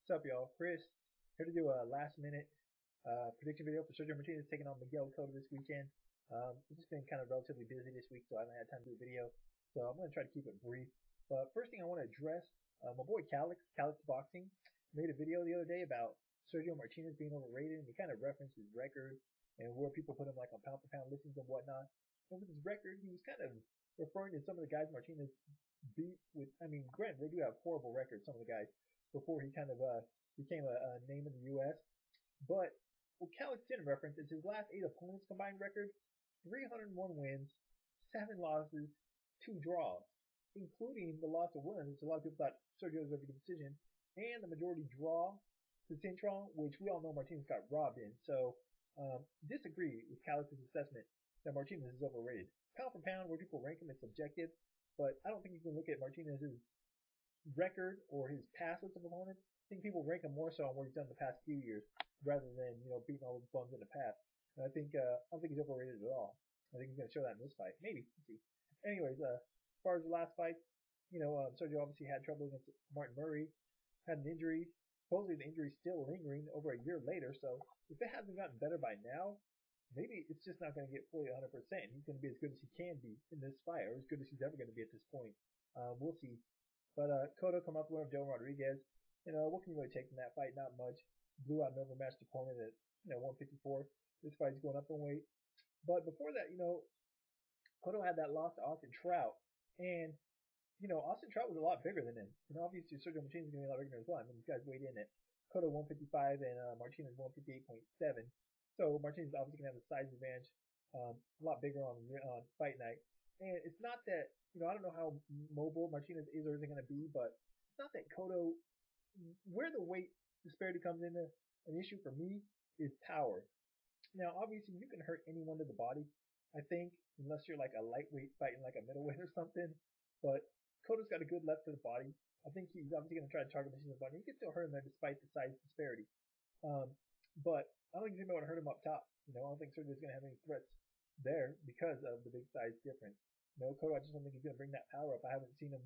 What's up, y'all? Chris here to do a last-minute prediction video for Sergio Martinez taking on Miguel Cotto this weekend. I've just been kind of relatively busy this week, so I haven't had time to do a video. So I'm going to try to keep it brief. But first thing I want to address, my boy Calix Boxing, made a video the other day about Sergio Martinez being overrated, and he kind of referenced his record and where people put him like on pound-for-pound listings and whatnot. And with his record, he was kind of referring to some of the guys Martinez beat with. I mean, granted, they do have horrible records, some of the guys, before he kind of became a name in the U.S. But what Calix didn't reference is his last 8 opponents combined record: 301 wins, 7 losses, 2 draws, including the loss of Williams, which a lot of people thought Sergio was over the decision, and the majority draw to Cintron, which we all know Martinez got robbed in. So disagree with Calix's assessment that Martinez is overrated. Pound for pound, where people rank him is subjective, but I don't think you can look at Martinez's record or his past list of opponents. I think people rank him more so on what he's done the past few years rather than beating all those bums in the past. And I don't think he's overrated at all. I think he's going to show that in this fight. Maybe. Let's see. Anyways, as far as the last fight, Sergio obviously had trouble against Martin Murray, had an injury. Supposedly the injury's still lingering over a year later, so if it hasn't gotten better by now, maybe it's just not going to get fully 100%. He's going to be as good as he can be in this fight, or as good as he's ever going to be at this point. We'll see. But Cotto come up with Joe Rodriguez. What can you really take from that fight? Not much. Blew out an overmatched opponent at 154. This fight's going up in weight. But before that, Cotto had that loss to Austin Trout, and Austin Trout was a lot bigger than him. And obviously Sergio Martinez is going to be a lot bigger as well. I mean, these guys weighed in at Cotto 155 and Martinez 158.7. So Martinez is obviously going to have the size advantage, a lot bigger on fight night. And it's not that, I don't know how mobile Martinez is or isn't going to be, but it's not that Cotto, where the weight disparity comes into an issue for me is power. Now, obviously, you can hurt anyone to the body, I think, unless you're like a lightweight fighting like a middleweight or something. But Cotto's got a good left to the body. I think he's obviously going to try to target Martinez's body. He can still hurt him there despite the size disparity. But I don't think he's going to be able to hurt him up top. I don't think Sergio's going to have any threats there because of the big size difference. Cotto, I just don't think he's going to bring that power up. I haven't seen him,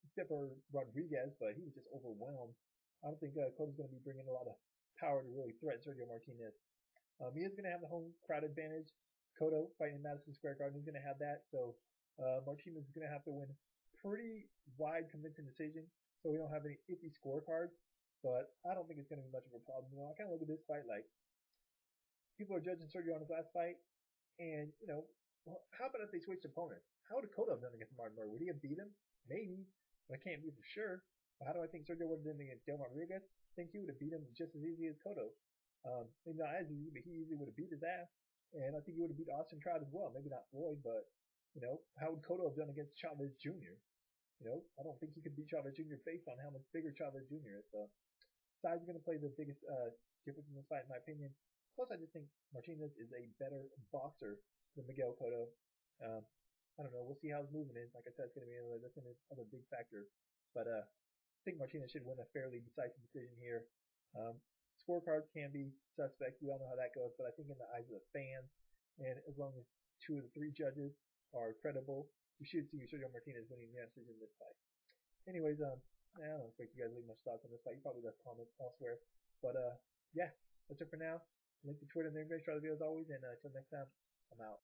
except for Rodriguez, but he was just overwhelmed. I don't think Cotto's going to be bringing a lot of power to really threaten Sergio Martinez. He is going to have the home crowd advantage. Cotto fighting in Madison Square Garden, he's going to have that. So Martinez is going to have to win pretty wide convincing decision, so we don't have any iffy scorecards. But I don't think it's going to be much of a problem. I kind of look at this fight like people are judging Sergio on his last fight, and how about if they switched opponents? How would Cotto have done against Martin Murray? Would he have beat him? Maybe, but I can't be for sure. But how do I think Sergio would have done against Del Rodriguez? I think he would have beat him just as easy as Cotto. Maybe not as easy, but he easily would have beat his ass. And I think he would have beat Austin Trout as well. Maybe not Floyd, but how would Cotto have done against Chavez Jr.? I don't think he could beat Chavez Jr. based on how much bigger Chavez Jr. is. So size is going to play the biggest difference in this fight, in my opinion. Plus, I just think Martinez is a better boxer than Miguel Cotto. I don't know. We'll see how his movement is. Like I said, it's going to be another big factor. But I think Martinez should win a fairly decisive decision here. Scorecards can be suspect. We all know how that goes. But I think in the eyes of the fans, and as long as 2 of the 3 judges are credible, we should see Sergio Martinez winning the decision in this fight. Anyways, I don't expect you guys to leave much thoughts on this fight. You probably left comments elsewhere. But yeah, that's it for now. Link to Twitter and the Instagram. Try the video as always. And until next time, I'm out.